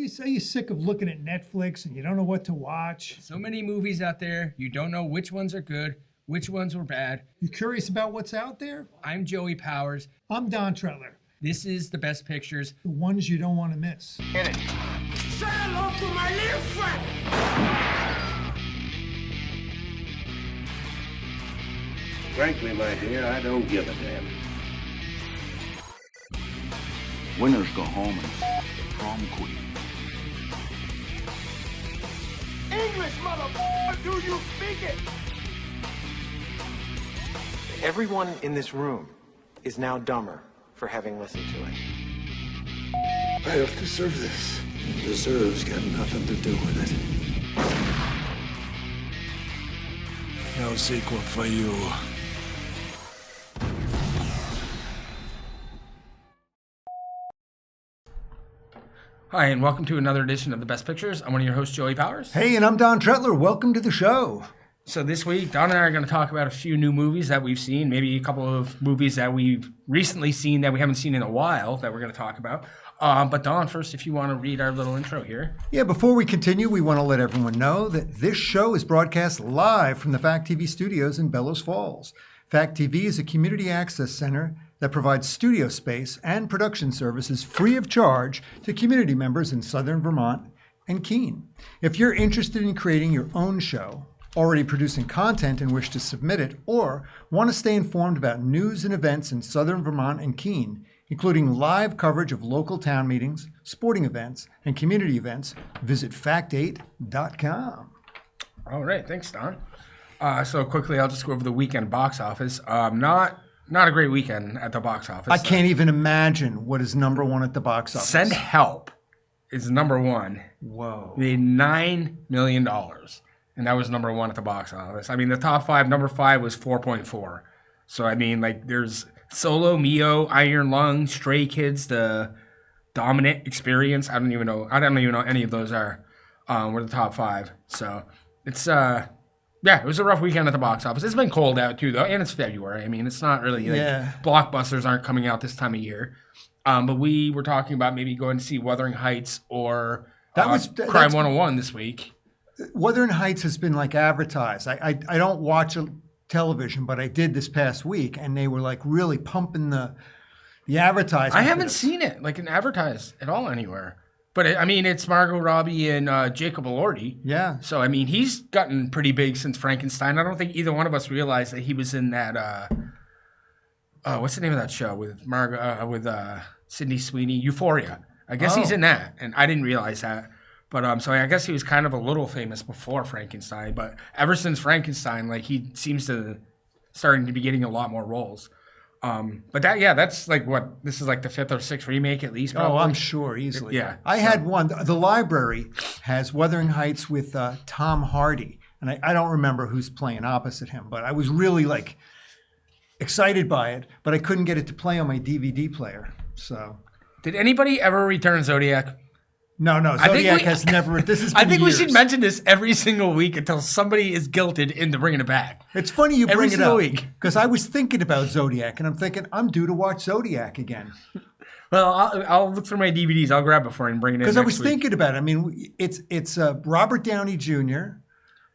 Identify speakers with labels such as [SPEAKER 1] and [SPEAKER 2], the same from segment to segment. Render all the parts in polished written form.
[SPEAKER 1] you sick of looking at Netflix and you don't know what to watch?
[SPEAKER 2] So many movies out there, you don't know which ones are good, which ones were bad.
[SPEAKER 1] You curious about what's out there?
[SPEAKER 2] I'm Joey Powers.
[SPEAKER 1] I'm Don Tretler.
[SPEAKER 2] This is The Best Pictures.
[SPEAKER 1] The ones you don't want to miss.
[SPEAKER 3] Hit it.
[SPEAKER 4] Say hello to my little friend.
[SPEAKER 3] Frankly, my dear, I don't give a damn.
[SPEAKER 5] Winners go home and the prom queen.
[SPEAKER 4] English, motherfucker, do you speak it?
[SPEAKER 6] Everyone in this room is now dumber for having listened to it.
[SPEAKER 7] I don't deserve this. Deserves got nothing to do with it. No sequel for you.
[SPEAKER 2] Hi, and welcome to another edition of The Best Pictures. I'm one of your hosts, Joey Powers.
[SPEAKER 1] Hey, and I'm Don Tretler. Welcome to the show.
[SPEAKER 2] So this week, Don and I are going to talk about a few new movies that we've seen, maybe a couple of movies that we've recently seen that we haven't seen in a while that we're going to talk about. But Don, first, if you want to read our little intro here.
[SPEAKER 1] Yeah, before we continue, we want to let everyone know that this show is broadcast live from the Fact TV studios in Bellows Falls. Fact TV is a community access center that provides studio space and production services free of charge to community members in Southern Vermont and Keene. If you're interested in creating your own show, already producing content and wish to submit it, or want to stay informed about news and events in Southern Vermont and Keene, including live coverage of local town meetings, sporting events, and community events, visit fact8.com.
[SPEAKER 2] All right, thanks, Don. So quickly, I'll just go over the weekend box office. Not a great weekend at the box office.
[SPEAKER 1] I can't even imagine what is number one at the box office.
[SPEAKER 2] Send Help is number one.
[SPEAKER 1] Whoa.
[SPEAKER 2] Made $9 million. And that was number one at the box office. I mean, the top five, number five was 4.4. So, I mean, like, there's Solo, Mio, Iron Lung, Stray Kids, The Dominant Experience. I don't even know any of those were the top five. So, it's, yeah, it was a rough weekend at the box office. It's been cold out, too, though, and it's February. I mean, it's not really, blockbusters aren't coming out this time of year. But we were talking about maybe going to see Wuthering Heights or Crime 101 this week.
[SPEAKER 1] Wuthering Heights has been like advertised. I don't watch television, but I did this past week, and they were like really pumping the advertising.
[SPEAKER 2] I haven't seen it like advertised at all anywhere. But I mean, it's Margot Robbie and Jacob Elordi.
[SPEAKER 1] Yeah.
[SPEAKER 2] So I mean, he's gotten pretty big since Frankenstein. I don't think either one of us realized that he was in that. What's the name of that show with Margot with Sydney Sweeney? Euphoria. I guess he's in that, and I didn't realize that. But so I guess he was kind of a little famous before Frankenstein. But ever since Frankenstein, like he seems to starting to be getting a lot more roles. But that's like this is like the fifth or sixth remake at least. Probably.
[SPEAKER 1] Oh, I'm sure easily.
[SPEAKER 2] Yeah.
[SPEAKER 1] I had one. The library has Wuthering Heights with Tom Hardy, and I don't remember who's playing opposite him, but I was really like excited by it, but I couldn't get it to play on my DVD player. So,
[SPEAKER 2] did anybody ever return Zodiac?
[SPEAKER 1] No, Zodiac has never. This is.
[SPEAKER 2] I think we should mention this every single week until somebody is guilted into bringing it back.
[SPEAKER 1] It's funny you bring it up
[SPEAKER 2] because
[SPEAKER 1] I was thinking about Zodiac, and I'm thinking I'm due to watch Zodiac again.
[SPEAKER 2] Well, I'll look through my DVDs. I'll grab it for you and bring it in.
[SPEAKER 1] Because I was thinking about it. I mean, it's Robert Downey Jr.,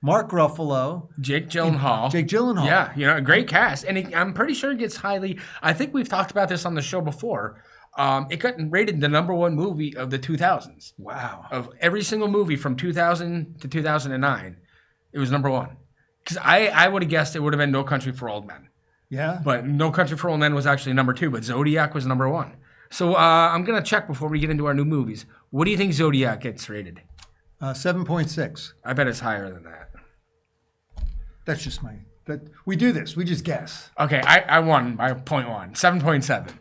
[SPEAKER 1] Mark Ruffalo,
[SPEAKER 2] Jake Gyllenhaal. Yeah, a great cast, and I'm pretty sure it gets highly. I think we've talked about this on the show before. It got rated the number one movie of the 2000s.
[SPEAKER 1] Wow.
[SPEAKER 2] Of every single movie from 2000 to 2009, it was number one. Because I would have guessed it would have been No Country for Old Men.
[SPEAKER 1] Yeah.
[SPEAKER 2] But No Country for Old Men was actually number two, but Zodiac was number one. So I'm going to check before we get into our new movies. What do you think Zodiac gets rated?
[SPEAKER 1] 7.6.
[SPEAKER 2] I bet it's higher than that.
[SPEAKER 1] That's just we do this. We just guess.
[SPEAKER 2] Okay, I won by 0.1. 7.7.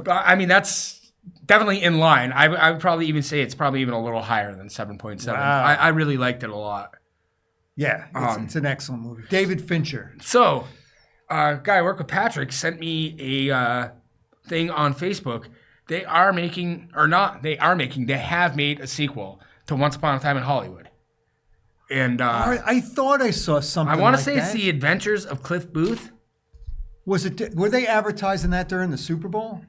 [SPEAKER 2] I mean, that's definitely in line. I would probably even say it's probably even a little higher than 7.7.
[SPEAKER 1] Wow.
[SPEAKER 2] I really liked it a lot.
[SPEAKER 1] Yeah, it's an excellent movie. David Fincher.
[SPEAKER 2] So, a guy I work with, Patrick, sent me a thing on Facebook. They have made a sequel to Once Upon a Time in Hollywood. And
[SPEAKER 1] I thought I saw something.
[SPEAKER 2] I want to say it's The Adventures of Cliff Booth.
[SPEAKER 1] Were they advertising that during the Super Bowl?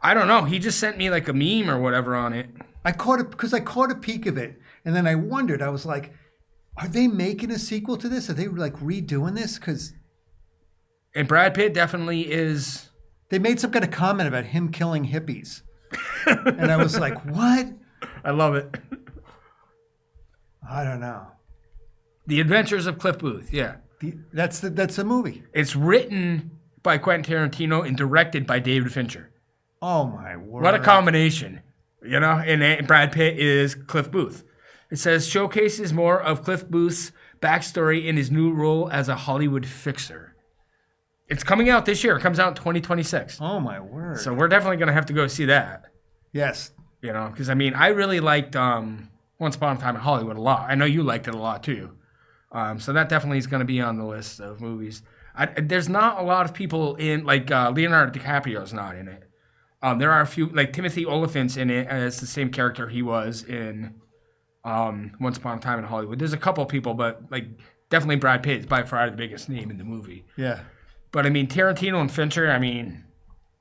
[SPEAKER 2] I don't know. He just sent me like a meme or whatever on it.
[SPEAKER 1] I caught it because I caught a peek of it, and then I wondered. I was like, "Are they making a sequel to this? Are they like redoing this?" Because
[SPEAKER 2] And Brad Pitt definitely is.
[SPEAKER 1] they made some kind of comment about him killing hippies, and I was like, "What?"
[SPEAKER 2] I love it.
[SPEAKER 1] I don't know.
[SPEAKER 2] The Adventures of Cliff Booth. Yeah.
[SPEAKER 1] That's a movie.
[SPEAKER 2] It's written by Quentin Tarantino and directed by David Fincher.
[SPEAKER 1] Oh my word!
[SPEAKER 2] What a combination, you know? And Brad Pitt is Cliff Booth. It says showcases more of Cliff Booth's backstory in his new role as a Hollywood fixer. It's coming out this year. It comes out in 2026.
[SPEAKER 1] Oh my word!
[SPEAKER 2] So we're definitely going to have to go see that,
[SPEAKER 1] yes,
[SPEAKER 2] you know? Because, I mean, I really liked Once Upon a Time in Hollywood a lot. I know you liked it a lot, too. So that definitely is going to be on the list of movies. There's not a lot of people in, like Leonardo DiCaprio's not in it. There are a few, like Timothy Olyphant's in it as the same character he was in Once Upon a Time in Hollywood. There's a couple of people, but like definitely Brad Pitt is by far the biggest name in the movie.
[SPEAKER 1] yeah.
[SPEAKER 2] But I mean, Tarantino and Fincher, I mean,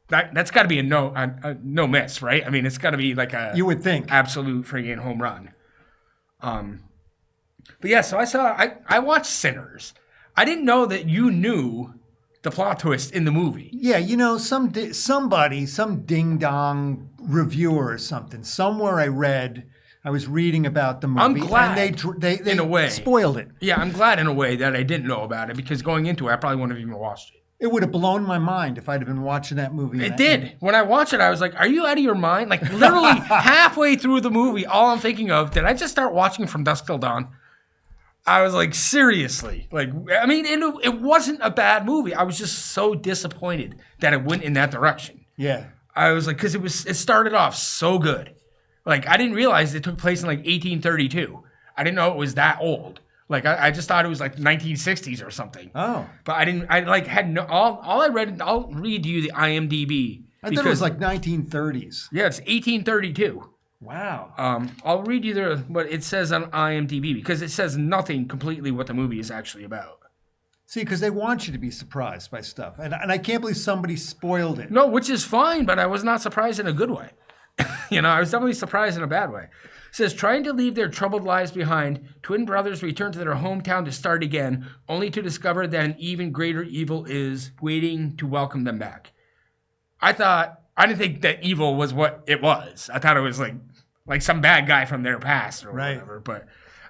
[SPEAKER 2] that's got to be a no miss, right? I mean, it's got to be like a
[SPEAKER 1] You would think.
[SPEAKER 2] absolute friggin' home run. But yeah, so I watched Sinners. I didn't know that you knew the plot twist in the movie.
[SPEAKER 1] Yeah, you know, some ding dong reviewer or something. Somewhere I was reading about the movie.
[SPEAKER 2] I'm glad,
[SPEAKER 1] and they
[SPEAKER 2] in a way,
[SPEAKER 1] spoiled it.
[SPEAKER 2] Yeah, I'm glad in a way that I didn't know about it because going into it, I probably wouldn't have even watched it.
[SPEAKER 1] It would have blown my mind if I'd have been watching that movie.
[SPEAKER 2] It did. When I watched it, I was like, are you out of your mind? Like, literally halfway through the movie, all I'm thinking of, did I just start watching From Dusk Till Dawn? I was like, seriously. Like, I mean, it wasn't a bad movie. I was just so disappointed that it went in that direction.
[SPEAKER 1] Yeah.
[SPEAKER 2] I was like, because it started off so good. Like, I didn't realize it took place in like 1832. I didn't know it was that old. Like, I just thought it was like 1960s or something.
[SPEAKER 1] Oh.
[SPEAKER 2] But I'll read you the IMDb.
[SPEAKER 1] I thought it was like 1930s.
[SPEAKER 2] Yeah, it's 1832.
[SPEAKER 1] Wow.
[SPEAKER 2] I'll read you what it says on IMDb because it says nothing completely what the movie is actually about.
[SPEAKER 1] See, because they want you to be surprised by stuff. And I can't believe somebody spoiled it.
[SPEAKER 2] No, which is fine, but I was not surprised in a good way. You know, I was definitely surprised in a bad way. It says, trying to leave their troubled lives behind, twin brothers return to their hometown to start again, only to discover that an even greater evil is waiting to welcome them back. I didn't think that evil was what it was. I thought it was like some bad guy from their past or whatever. But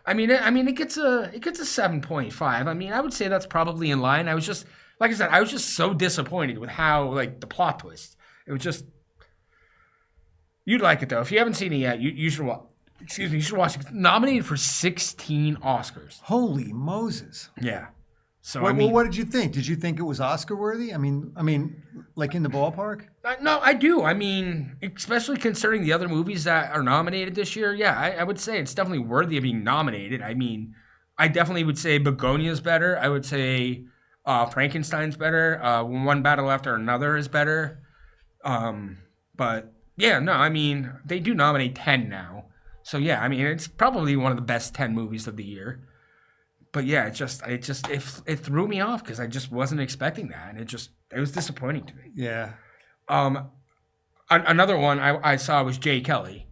[SPEAKER 2] I mean, it gets a 7.5. I mean, I would say that's probably in line. I was just, like I said, I was just so disappointed with how like the plot twist. It was just. You'd like it though. If you haven't seen it yet, you should watch. Excuse me, you should watch it. It's nominated for 16 Oscars.
[SPEAKER 1] Holy Moses.
[SPEAKER 2] Yeah. So
[SPEAKER 1] Well, what did you think? Did you think it was Oscar worthy? I mean, like in the ballpark?
[SPEAKER 2] No, I do. I mean, especially considering the other movies that are nominated this year, yeah, I would say it's definitely worthy of being nominated. I mean, I definitely would say Begonia's better. I would say Frankenstein's better. One Battle After Another is better. But yeah, no, I mean, they do nominate 10 now. So yeah, I mean, it's probably one of the best 10 movies of the year. But yeah, it threw me off because I just wasn't expecting that, and it was disappointing to me.
[SPEAKER 1] Yeah.
[SPEAKER 2] Another one I saw was Jay Kelly,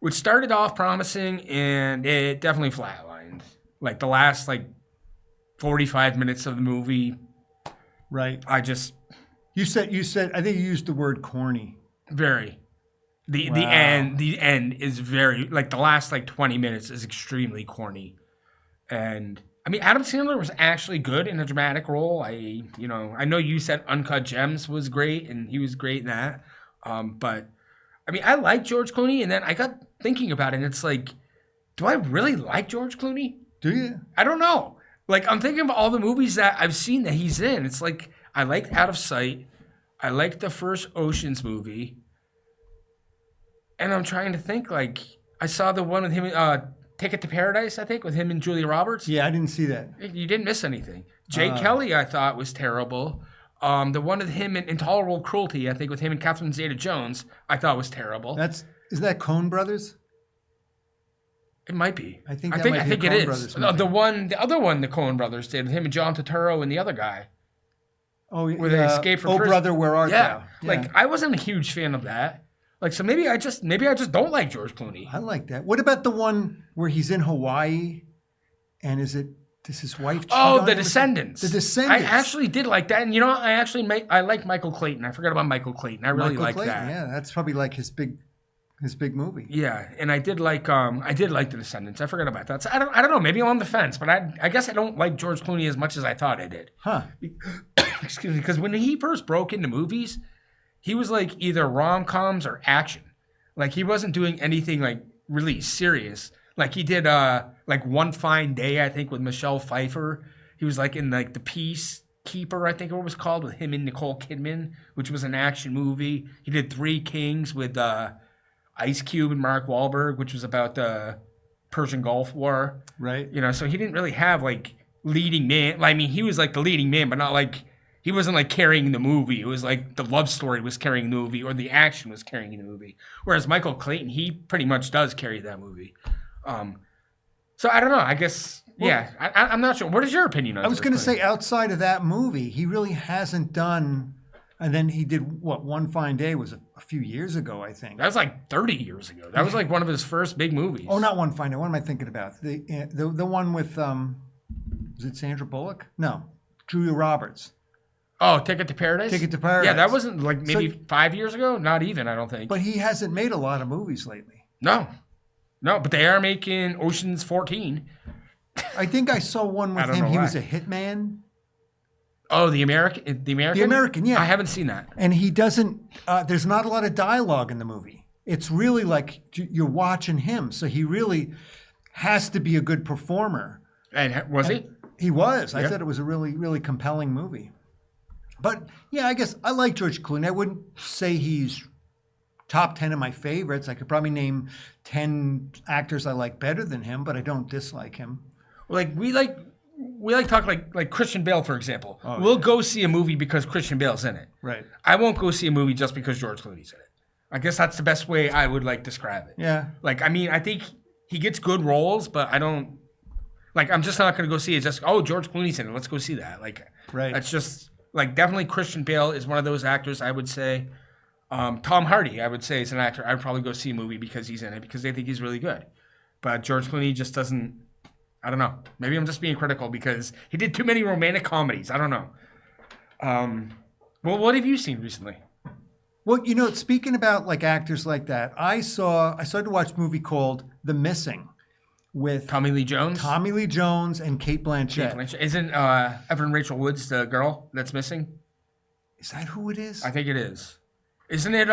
[SPEAKER 2] which started off promising, and it definitely flatlined. Like the last 45 minutes of the movie,
[SPEAKER 1] Right. You said I think you used the word corny.
[SPEAKER 2] very. The end is very the last 20 minutes is extremely corny. And I mean, Adam Sandler was actually good in a dramatic role. I know you said Uncut Gems was great, and he was great in that. But I mean, I like George Clooney, and then I got thinking about it, and it's like, do I really like George Clooney?
[SPEAKER 1] Do you?
[SPEAKER 2] I don't know. Like, I'm thinking of all the movies that I've seen that he's in. It's like, I liked Out of Sight. I liked the first Ocean's movie. And I'm trying to think, I saw the one with him, Ticket to Paradise, I think, with him and Julia Roberts.
[SPEAKER 1] Yeah, I didn't see that.
[SPEAKER 2] You didn't miss anything. Jay Kelly, I thought, was terrible. The one with him in Intolerable Cruelty, I think, with him and Catherine Zeta-Jones, I thought was terrible.
[SPEAKER 1] Is that Coen Brothers?
[SPEAKER 2] It might be.
[SPEAKER 1] I think
[SPEAKER 2] it
[SPEAKER 1] Coen
[SPEAKER 2] is.
[SPEAKER 1] Brothers movie.
[SPEAKER 2] The other one the Coen Brothers did, with him and John Turturro and the other guy.
[SPEAKER 1] Oh,
[SPEAKER 2] Where they escaped from prison.
[SPEAKER 1] Brother, Where Art
[SPEAKER 2] Yeah.
[SPEAKER 1] Thou?
[SPEAKER 2] I wasn't a huge fan of that. Like, so maybe I just don't like George Clooney.
[SPEAKER 1] I like that. What about the one where he's in Hawaii, and does his wife cheat
[SPEAKER 2] Oh,
[SPEAKER 1] on
[SPEAKER 2] The
[SPEAKER 1] him?
[SPEAKER 2] Descendants.
[SPEAKER 1] The Descendants.
[SPEAKER 2] I actually did like that, and I like Michael Clayton. I forgot about Michael Clayton. I really
[SPEAKER 1] Michael
[SPEAKER 2] like
[SPEAKER 1] Clayton,
[SPEAKER 2] that.
[SPEAKER 1] Yeah, that's probably like his big movie.
[SPEAKER 2] Yeah, and I did like The Descendants. I forgot about that. So I don't know. Maybe I'm on the fence, but I guess I don't like George Clooney as much as I thought I did.
[SPEAKER 1] Huh.
[SPEAKER 2] Excuse me, because when he first broke into movies, he was like either rom-coms or action. Like he wasn't doing anything like really serious. Like he did like One Fine Day, I think, with Michelle Pfeiffer. He was like in like The Peacekeeper, I think it was called, with him and Nicole Kidman, which was an action movie. He did Three Kings with Ice Cube and Mark Wahlberg, which was about the Persian Gulf War.
[SPEAKER 1] Right.
[SPEAKER 2] You know, so he didn't really have like leading man. I mean, he was like the leading man, but not like he wasn't like carrying the movie. It was like the love story was carrying the movie, or the action was carrying the movie. Whereas Michael Clayton, he pretty much does carry that movie. So I don't know. I guess I'm not sure. What is your opinion on?
[SPEAKER 1] I was
[SPEAKER 2] George
[SPEAKER 1] going to
[SPEAKER 2] Clooney?
[SPEAKER 1] say, outside of that movie, he really hasn't done. And then he did what? One Fine Day was a few years ago, I think.
[SPEAKER 2] That was like 30 years ago. That was like one of his first big movies.
[SPEAKER 1] Oh, not One Fine Day. What am I thinking about? The one with is it Sandra Bullock? No, Julia Roberts.
[SPEAKER 2] Oh, Ticket to Paradise?
[SPEAKER 1] Ticket to Paradise.
[SPEAKER 2] Yeah, that wasn't like maybe 5 years ago? Not even, I don't think.
[SPEAKER 1] But he hasn't made a lot of movies lately.
[SPEAKER 2] No, but they are making Ocean's 14.
[SPEAKER 1] I think I saw one with
[SPEAKER 2] don't
[SPEAKER 1] him.
[SPEAKER 2] know
[SPEAKER 1] He
[SPEAKER 2] why.
[SPEAKER 1] was a hitman.
[SPEAKER 2] Oh, the American?
[SPEAKER 1] The American, yeah.
[SPEAKER 2] I haven't seen that.
[SPEAKER 1] And he doesn't, there's not a lot of dialogue in the movie. It's really like you're watching him. So he really has to be a good performer.
[SPEAKER 2] And was he?
[SPEAKER 1] He was. I
[SPEAKER 2] Yeah.
[SPEAKER 1] thought it was a really, really compelling movie. But yeah, I guess I like George Clooney. I wouldn't say he's top 10 of my favorites. I could probably name 10 actors I like better than him, but I don't dislike him.
[SPEAKER 2] Like we like talk like Christian Bale, for example. We'll go see a movie because Christian Bale's in it.
[SPEAKER 1] Right.
[SPEAKER 2] I won't go see a movie just because George Clooney's in it. I guess that's the best way I would like describe it.
[SPEAKER 1] Yeah.
[SPEAKER 2] Like, I mean, I think he gets good roles, but I don't like. I'm just not going to go see it. Just George Clooney's in it. Let's go see that. Like,
[SPEAKER 1] Right.
[SPEAKER 2] That's just like definitely Christian Bale is one of those actors. I would say Tom Hardy. I would say is an actor. I'd probably go see a movie because he's in it because they think he's really good. But George Clooney just doesn't. I don't know. Maybe I'm just being critical because he did too many romantic comedies. I don't know. Well, what have you seen recently?
[SPEAKER 1] Well, speaking about like actors like that, I started to watch a movie called The Missing with
[SPEAKER 2] Tommy Lee Jones.
[SPEAKER 1] Tommy Lee Jones and Kate Blanchett.
[SPEAKER 2] Isn't Evan Rachel Wood's the girl that's missing?
[SPEAKER 1] Is that who it is?
[SPEAKER 2] I think it is. Isn't it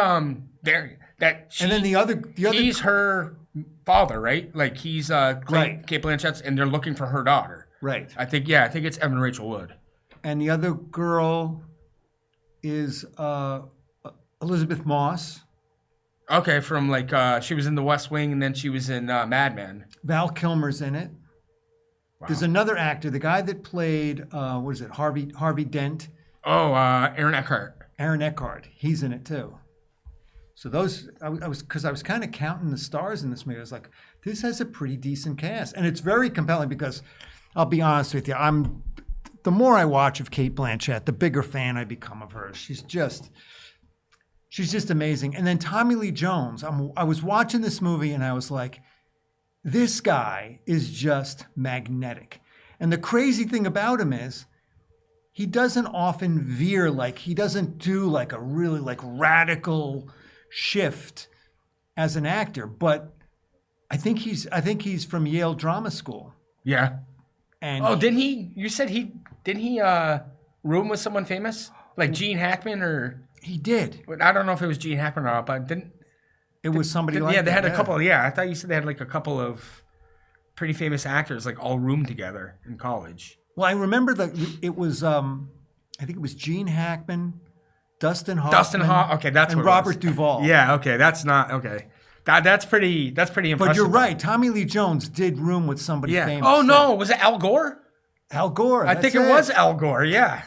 [SPEAKER 2] there that she,
[SPEAKER 1] And then the other
[SPEAKER 2] he's her father, right? Like he's
[SPEAKER 1] Right.
[SPEAKER 2] Kate Blanchett's, and they're looking for her daughter.
[SPEAKER 1] right.
[SPEAKER 2] I think it's Evan Rachel Wood.
[SPEAKER 1] And the other girl is Elizabeth Moss.
[SPEAKER 2] Okay, from like she was in The West Wing, and then she was in Mad Men.
[SPEAKER 1] Val Kilmer's in it. There's another actor, the guy that played Harvey Dent.
[SPEAKER 2] Oh, Aaron Eckhart.
[SPEAKER 1] Aaron Eckhart, he's in it too. So I was kind of counting the stars in this movie. I was like, this has a pretty decent cast, and it's very compelling because I'll be honest with you, the more I watch of Kate Blanchett, the bigger fan I become of her. She's just amazing. And then Tommy Lee Jones, I was watching this movie and I was like, this guy is just magnetic. And the crazy thing about him is, he doesn't often veer, like he doesn't do like a really like radical shift as an actor, but I think he's from Yale Drama School.
[SPEAKER 2] Yeah.
[SPEAKER 1] And
[SPEAKER 2] didn't he? You said didn't he room with someone famous like Gene Hackman or?
[SPEAKER 1] he did.
[SPEAKER 2] I don't know if it was Gene Hackman or not, but didn't.
[SPEAKER 1] It was somebody like
[SPEAKER 2] Yeah, they
[SPEAKER 1] that,
[SPEAKER 2] had a couple. Yeah, I thought you said they had like a couple of pretty famous actors like all roomed together in college.
[SPEAKER 1] Well, I remember that it was I think it was Gene Hackman, Dustin Hoffman.
[SPEAKER 2] Okay, that's
[SPEAKER 1] and
[SPEAKER 2] what it
[SPEAKER 1] Robert
[SPEAKER 2] was.
[SPEAKER 1] Duvall.
[SPEAKER 2] Yeah, okay, that's not okay. That's pretty impressive.
[SPEAKER 1] But you're right. Tommy Lee Jones did room with somebody
[SPEAKER 2] Yeah.
[SPEAKER 1] famous.
[SPEAKER 2] Oh
[SPEAKER 1] too.
[SPEAKER 2] no, was it Al Gore?
[SPEAKER 1] Al Gore.
[SPEAKER 2] I think it was Al Gore. Yeah.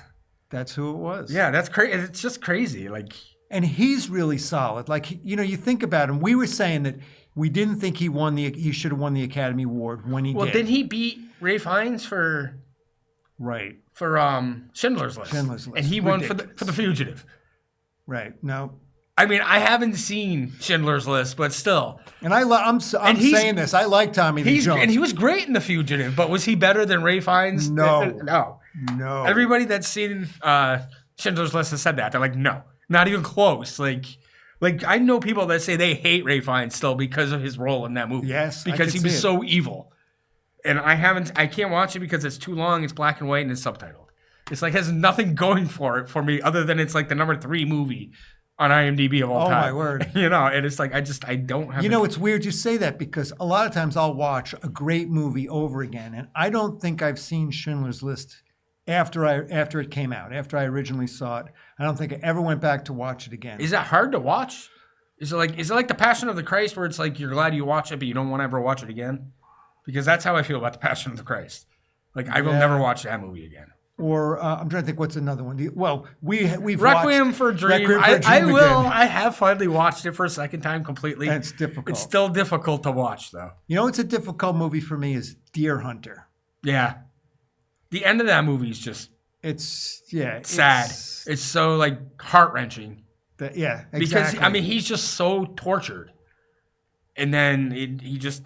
[SPEAKER 1] That's who it was.
[SPEAKER 2] Yeah, that's crazy. It's just crazy. Like,
[SPEAKER 1] And he's really solid. Like, you think about him. We were saying that we didn't think he should have won the Academy Award when he
[SPEAKER 2] well,
[SPEAKER 1] did.
[SPEAKER 2] didn't he beat Ray Fiennes for
[SPEAKER 1] Right.
[SPEAKER 2] Schindler's List?
[SPEAKER 1] Schindler's List.
[SPEAKER 2] And he won for
[SPEAKER 1] Ridiculous.
[SPEAKER 2] the Fugitive.
[SPEAKER 1] Right. No.
[SPEAKER 2] I mean, I haven't seen Schindler's List, but still.
[SPEAKER 1] And I'm
[SPEAKER 2] he's-
[SPEAKER 1] saying this. I like Tommy Lee Jones.
[SPEAKER 2] And he was great in The Fugitive, but was he better than Ray Fiennes?
[SPEAKER 1] No.
[SPEAKER 2] No. Everybody that's seen Schindler's List has said that. They're like, no, not even close. Like I know people that say they hate Ray Fiennes still because of his role in that movie.
[SPEAKER 1] Yes, I
[SPEAKER 2] because he
[SPEAKER 1] could
[SPEAKER 2] was
[SPEAKER 1] see it.
[SPEAKER 2] so evil. And I can't watch it because it's too long. It's black and white and it's subtitled. It's like has nothing going for it for me other than it's like the number 3 movie on IMDb of all time.
[SPEAKER 1] Oh my word!
[SPEAKER 2] And it's like I don't have.
[SPEAKER 1] It's weird you say that because a lot of times I'll watch a great movie over again, and I don't think I've seen Schindler's List after it came out. After I originally saw it, I don't think I ever went back to watch it again.
[SPEAKER 2] Is that hard to watch? Is it like The Passion of the Christ, where it's like you're glad you watch it, but you don't want to ever watch it again? Because that's how I feel about The Passion of the Christ. Like I will never watch that movie again.
[SPEAKER 1] Or I'm trying to think what's another one. We've
[SPEAKER 2] Requiem
[SPEAKER 1] watched
[SPEAKER 2] for a Dream.
[SPEAKER 1] Requiem for a
[SPEAKER 2] I
[SPEAKER 1] Dream
[SPEAKER 2] will.
[SPEAKER 1] again.
[SPEAKER 2] I have finally watched it for a second time completely.
[SPEAKER 1] And it's difficult.
[SPEAKER 2] It's still difficult to watch though.
[SPEAKER 1] It's a difficult movie for me is Deer Hunter.
[SPEAKER 2] Yeah. The end of that movie is just
[SPEAKER 1] It's
[SPEAKER 2] sad. It's so like heart-wrenching.
[SPEAKER 1] Exactly.
[SPEAKER 2] Because I mean he's just so tortured. And then he just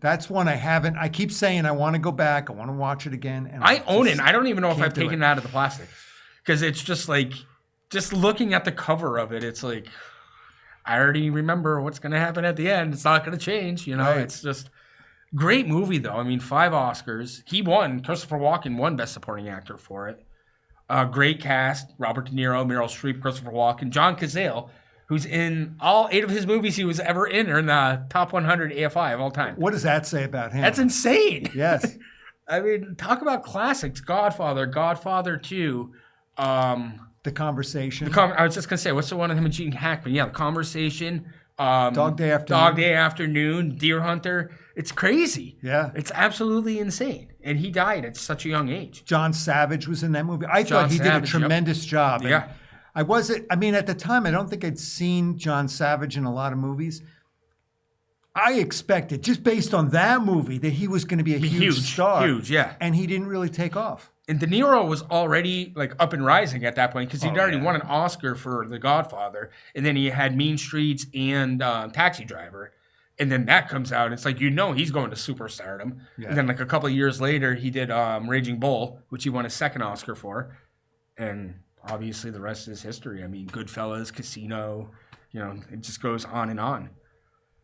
[SPEAKER 1] That's one I haven't. I keep saying I want to go back. I want to watch it again. And
[SPEAKER 2] I own it. I don't even know if
[SPEAKER 1] can't
[SPEAKER 2] I've
[SPEAKER 1] do
[SPEAKER 2] taken
[SPEAKER 1] it.
[SPEAKER 2] it out of the plastic. Because it's just like, just looking at the cover of it, it's like, I already remember what's going to happen at the end. It's not going to change.
[SPEAKER 1] Right.
[SPEAKER 2] It's just great movie, though. I mean, 5 Oscars. He won. Christopher Walken won Best Supporting Actor for it. Great cast. Robert De Niro, Meryl Streep, Christopher Walken, John Cazale, who's in all 8 of his movies he was ever in, are in the top 100 AFI of all time.
[SPEAKER 1] What does that say about him?
[SPEAKER 2] That's insane.
[SPEAKER 1] Yes.
[SPEAKER 2] I mean, talk about classics. Godfather, Godfather 2.
[SPEAKER 1] The Conversation.
[SPEAKER 2] I was just going to say, what's the one of him and Gene Hackman? Yeah, The Conversation.
[SPEAKER 1] Dog Day Afternoon.
[SPEAKER 2] Dog Day Afternoon. Deer Hunter. It's crazy.
[SPEAKER 1] Yeah.
[SPEAKER 2] It's absolutely insane. And he died at such a young age.
[SPEAKER 1] John Savage was in that movie. I thought he did a
[SPEAKER 2] Savage, yep.
[SPEAKER 1] tremendous job. And
[SPEAKER 2] Yeah.
[SPEAKER 1] at the time, I don't think I'd seen John Savage in a lot of movies. I expected, just based on that movie, that he was going to be a huge star.
[SPEAKER 2] Huge, yeah.
[SPEAKER 1] And he didn't really take off.
[SPEAKER 2] And De Niro was already like up and rising at that point because he'd already won an Oscar for The Godfather, and then he had Mean Streets and Taxi Driver, and then that comes out. It's like he's going to superstardom.
[SPEAKER 1] Yeah.
[SPEAKER 2] And then like a couple of years later, he did Raging Bull, which he won his 2nd Oscar for, and obviously the rest is history. I mean, Goodfellas, Casino, it just goes on and on.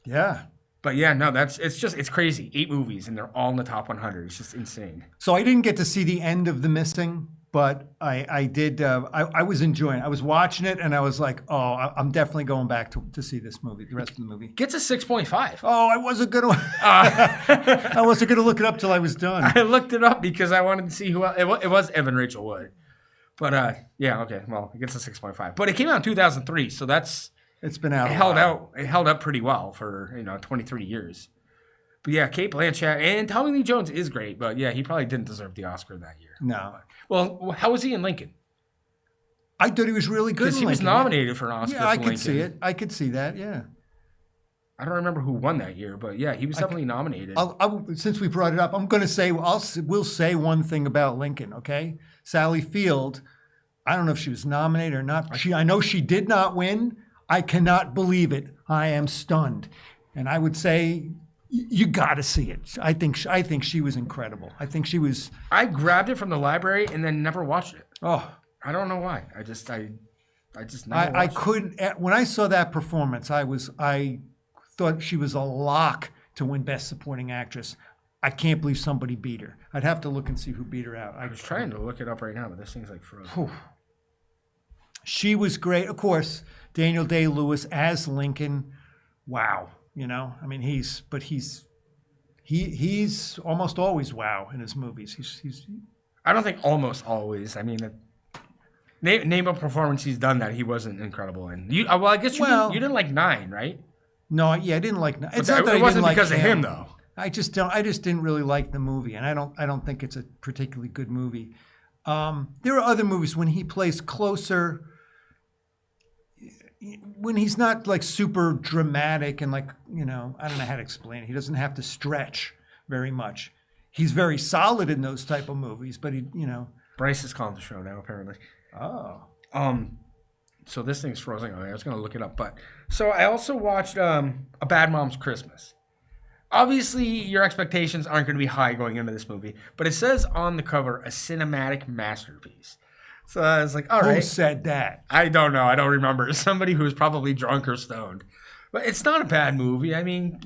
[SPEAKER 1] Yeah.
[SPEAKER 2] But yeah, no, it's crazy. 8 movies, and they're all in the top 100. It's just insane.
[SPEAKER 1] So I didn't get to see the end of The Missing, but I did. I was enjoying it. I was watching it, and I was like, oh, I'm definitely going back to see this movie, the rest of the movie.
[SPEAKER 2] Gets a 6.5.
[SPEAKER 1] Oh, I wasn't going to. I wasn't going to look it up till I was done.
[SPEAKER 2] I looked it up because I wanted to see who else. It was Evan Rachel Wood. But yeah, okay. Well, it gets a 6.5. But it came out in 2003, so that's
[SPEAKER 1] It's been out.
[SPEAKER 2] it held up pretty well for 23 years. But yeah, Cate Blanchett and Tommy Lee Jones is great, but yeah, he probably didn't deserve the Oscar that year.
[SPEAKER 1] No.
[SPEAKER 2] Well, how was he in Lincoln?
[SPEAKER 1] I thought he was really good.
[SPEAKER 2] Because he was nominated for an Oscar.
[SPEAKER 1] Yeah, I
[SPEAKER 2] for
[SPEAKER 1] could
[SPEAKER 2] Lincoln.
[SPEAKER 1] see it. I could see that. Yeah.
[SPEAKER 2] I don't remember who won that year, but yeah, he was definitely nominated.
[SPEAKER 1] Since we brought it up, I'm going to say we'll say one thing about Lincoln. Okay, Sally Field. I don't know if she was nominated or not. I know she did not win. I cannot believe it. I am stunned, and I would say you got to see it. I think she was incredible. I think she was.
[SPEAKER 2] I grabbed it from the library and then never watched it.
[SPEAKER 1] Oh,
[SPEAKER 2] I don't know why. I just never
[SPEAKER 1] I
[SPEAKER 2] watched it.
[SPEAKER 1] couldn't. When I saw that performance, I thought she was a lock to win Best Supporting Actress. I can't believe somebody beat her. I'd have to look and see who beat her out.
[SPEAKER 2] I was trying to look it up right now, but this thing's like frozen.
[SPEAKER 1] She was great. Of course, Daniel Day-Lewis as Lincoln. Wow. I mean, he's almost always wow in his movies. He's
[SPEAKER 2] I don't think almost always. I mean, name a performance he's done that he wasn't incredible in. Well, I guess you didn't like 9, right?
[SPEAKER 1] No, yeah, I didn't like. It's
[SPEAKER 2] But
[SPEAKER 1] not that
[SPEAKER 2] it
[SPEAKER 1] I
[SPEAKER 2] wasn't
[SPEAKER 1] didn't like
[SPEAKER 2] because of him, though.
[SPEAKER 1] I just didn't really like the movie, and I don't think it's a particularly good movie. There are other movies when he plays closer, when he's not like super dramatic and like I don't know how to explain it. He doesn't have to stretch very much. He's very solid in those type of movies, but he.
[SPEAKER 2] Bryce is calling the show now, apparently.
[SPEAKER 1] Oh.
[SPEAKER 2] So this thing's frozen. I was going to look it up. But so I also watched A Bad Mom's Christmas. Obviously, your expectations aren't going to be high going into this movie, but it says on the cover, a cinematic masterpiece. So I was like, all
[SPEAKER 1] Who
[SPEAKER 2] right.
[SPEAKER 1] said that?
[SPEAKER 2] I don't know. I don't remember. Somebody who was probably drunk or stoned. But it's not a bad movie. I mean,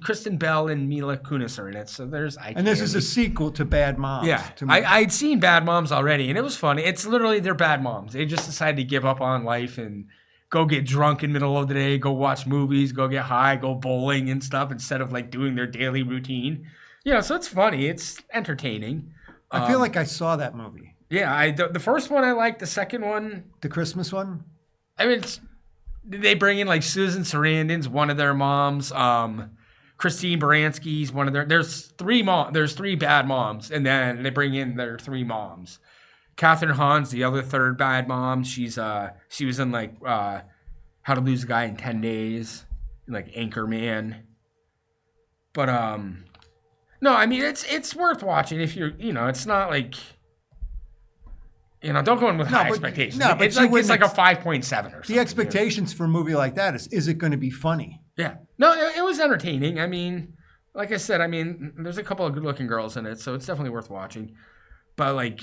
[SPEAKER 2] Kristen Bell and Mila Kunis are in it, so there's
[SPEAKER 1] And this is a sequel to Bad Moms.
[SPEAKER 2] yeah.
[SPEAKER 1] to me.
[SPEAKER 2] I'd seen Bad Moms already, and it was funny. It's literally they're bad moms. They just decided to give up on life and go get drunk in the middle of the day, go watch movies, go get high, go bowling and stuff instead of like doing their daily routine. You know, so it's funny. It's entertaining.
[SPEAKER 1] I feel like I saw that movie.
[SPEAKER 2] Yeah, the first one I liked. The second one,
[SPEAKER 1] The Christmas one?
[SPEAKER 2] I mean, they bring in like Susan Sarandon's one of their moms. Christine Baranski's one of their. There's three bad moms, and then they bring in their three moms. Catherine Hahn's the other third bad mom. She was in like How to Lose a Guy in 10 Days, like Anchorman. But no, I mean it's worth watching if you're it's not like. Don't go in with high expectations.
[SPEAKER 1] No, but
[SPEAKER 2] it's like a 5.7 or something.
[SPEAKER 1] The expectations for a movie like that is it going to be funny?
[SPEAKER 2] Yeah. No, it was entertaining. I mean, like I said, there's a couple of good-looking girls in it, so it's definitely worth watching. But like,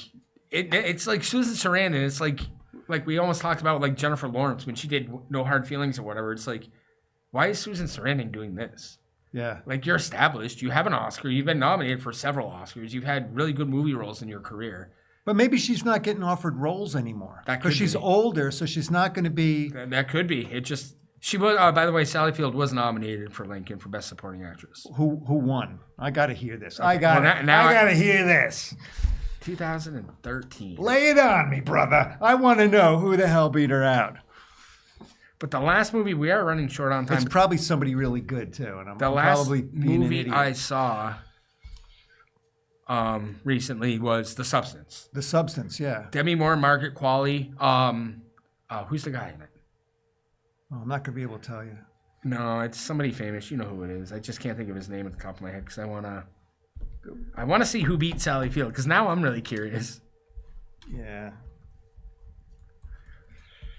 [SPEAKER 2] it's like Susan Sarandon. It's like we almost talked about like Jennifer Lawrence when she did No Hard Feelings or whatever. It's like, why is Susan Sarandon doing this?
[SPEAKER 1] Yeah.
[SPEAKER 2] Like, you're established. You have an Oscar. You've been nominated for several Oscars. You've had really good movie roles in your career.
[SPEAKER 1] But maybe she's not getting offered roles anymore.
[SPEAKER 2] That could
[SPEAKER 1] because she's
[SPEAKER 2] be.
[SPEAKER 1] older, so she's not going to be.
[SPEAKER 2] That could be. It just she was. By the way, Sally Field was nominated for Lincoln for Best Supporting Actress.
[SPEAKER 1] Who won? I got to hear this.
[SPEAKER 2] Okay.
[SPEAKER 1] I got to hear this.
[SPEAKER 2] 2013.
[SPEAKER 1] Lay it on me, brother. I want to know who the hell beat her out.
[SPEAKER 2] But the last movie, we are running short on time.
[SPEAKER 1] It's probably somebody really good too, and I'm
[SPEAKER 2] The last
[SPEAKER 1] probably being an
[SPEAKER 2] movie
[SPEAKER 1] idiot.
[SPEAKER 2] I saw recently was The Substance.
[SPEAKER 1] The Substance, yeah.
[SPEAKER 2] Demi Moore, Margaret Qualley. Who's the guy in it?
[SPEAKER 1] Well, I'm not going to be able to tell you.
[SPEAKER 2] No, it's somebody famous. You know who it is. I just can't think of his name at the top of my head because I want to see who beat Sally Field because now I'm really curious.
[SPEAKER 1] Yeah.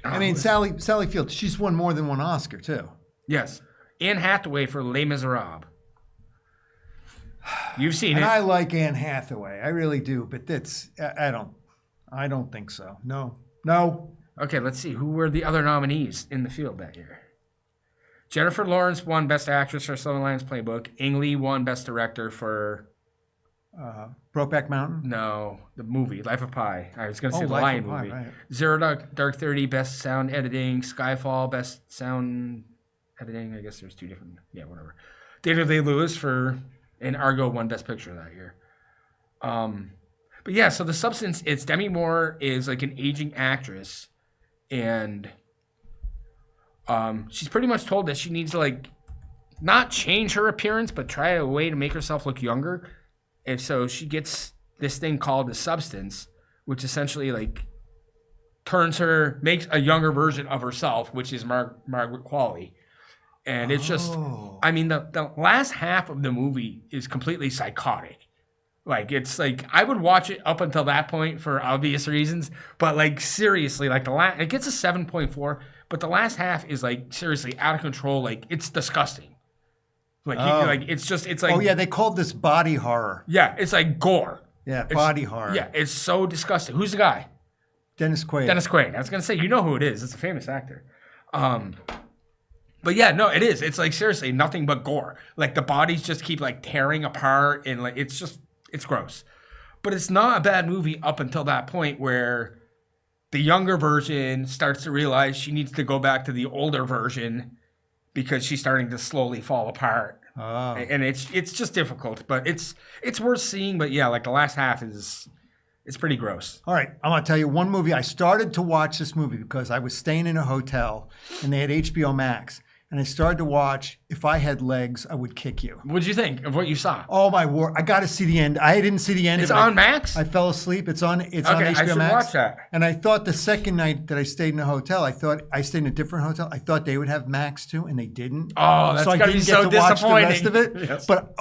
[SPEAKER 1] I mean, Sally Field, she's won more than one Oscar too.
[SPEAKER 2] Yes. Anne Hathaway for Les Miserables. You've seen
[SPEAKER 1] And
[SPEAKER 2] it.
[SPEAKER 1] I like Anne Hathaway. I really do, but I don't think so. No.
[SPEAKER 2] Okay, let's see. Who were the other nominees in the field that year? Jennifer Lawrence won Best Actress for Silver Linings Playbook. Ang Lee won Best Director for...
[SPEAKER 1] Brokeback Mountain?
[SPEAKER 2] No, the movie, Life of Pi. I was going to say the
[SPEAKER 1] Life
[SPEAKER 2] Lion
[SPEAKER 1] of Pi,
[SPEAKER 2] movie.
[SPEAKER 1] right.
[SPEAKER 2] Zero Dark 30, Best Sound Editing. Skyfall, Best Sound Editing. I guess there's two different... Yeah, whatever. Daniel Day-Lewis and Argo won Best Picture that year. But yeah, so The Substance, it's Demi Moore is like an aging actress, and she's pretty much told that she needs to like not change her appearance, but try a way to make herself look younger. And so she gets this thing called The Substance, which essentially like makes a younger version of herself, which is Margaret Qualley. And it's just, I mean, the last half of the movie is completely psychotic. Like, it's like, I would watch it up until that point for obvious reasons. But, like, seriously, like, it gets a 7.4. But the last half is, like, seriously out of control. Like, it's disgusting. Like, it's like.
[SPEAKER 1] Oh, yeah, they called this body horror.
[SPEAKER 2] Yeah, it's like gore.
[SPEAKER 1] Yeah, body horror.
[SPEAKER 2] Yeah, it's so disgusting. Who's the guy?
[SPEAKER 1] Dennis Quaid.
[SPEAKER 2] Dennis Quaid. I was going to say, you know who it is. It's a famous actor. But yeah, no, it is. It's like seriously nothing but gore. Like the bodies just keep like tearing apart and like it's gross. But it's not a bad movie up until that point where the younger version starts to realize she needs to go back to the older version because she's starting to slowly fall apart.
[SPEAKER 1] Oh.
[SPEAKER 2] And it's just difficult, but it's worth seeing. But yeah, like the last half it's pretty gross.
[SPEAKER 1] All right, I'm going to tell you one movie. I started to watch this movie because I was staying in a hotel and they had HBO Max. And I started to watch If I Had Legs, I Would Kick You.
[SPEAKER 2] What'd you think of what you saw?
[SPEAKER 1] Oh, my word. I got to see the end. I didn't see the end.
[SPEAKER 2] It's
[SPEAKER 1] of it.
[SPEAKER 2] on Max?
[SPEAKER 1] I fell asleep. It's on HBO
[SPEAKER 2] I should
[SPEAKER 1] Max.
[SPEAKER 2] watch that.
[SPEAKER 1] And I thought the second night that I stayed in a hotel, I stayed in a different hotel. I thought they would have Max too, and they didn't.
[SPEAKER 2] Oh, that's
[SPEAKER 1] so I
[SPEAKER 2] gotta
[SPEAKER 1] didn't
[SPEAKER 2] be
[SPEAKER 1] get
[SPEAKER 2] so
[SPEAKER 1] to watch the rest of
[SPEAKER 2] disappointing.
[SPEAKER 1] it.
[SPEAKER 2] Yes.
[SPEAKER 1] But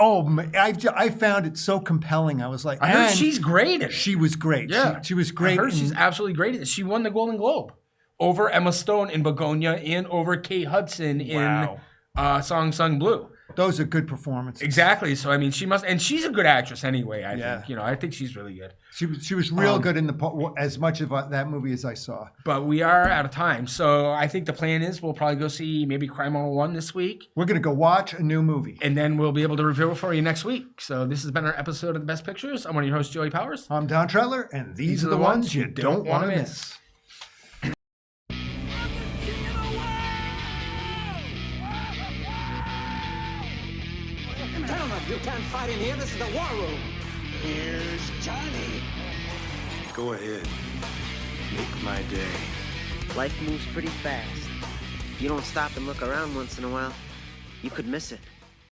[SPEAKER 1] I found it so compelling. I was like,
[SPEAKER 2] I heard
[SPEAKER 1] and
[SPEAKER 2] she's great at it.
[SPEAKER 1] She was great.
[SPEAKER 2] Yeah.
[SPEAKER 1] She was great.
[SPEAKER 2] I heard she's
[SPEAKER 1] and-
[SPEAKER 2] absolutely great at it. She won the Golden Globe. over Emma Stone in Begonia and over Kate Hudson in Song Sung Blue.
[SPEAKER 1] Those are good performances.
[SPEAKER 2] Exactly. So I mean, she must, and she's a good actress anyway. I
[SPEAKER 1] Yeah.
[SPEAKER 2] think, you know, I think she's really good.
[SPEAKER 1] She was real good in as much of that movie as I saw.
[SPEAKER 2] But we are out of time, so I think the plan is we'll probably go see maybe Crime 101 this week,
[SPEAKER 1] We're gonna go watch a new movie.
[SPEAKER 2] and then we'll be able to review it for you next week. So this has been our episode of the Best Pictures. I'm one of your hosts, Joey Powers.
[SPEAKER 1] I'm Don Treadler, and these are the ones you don't want to miss.
[SPEAKER 8] Gentlemen, you can't fight in here. This is the war room. Here's Johnny.
[SPEAKER 7] Go ahead. Make my day.
[SPEAKER 9] Life moves pretty fast. If you don't stop and look around once in a while, you could miss it.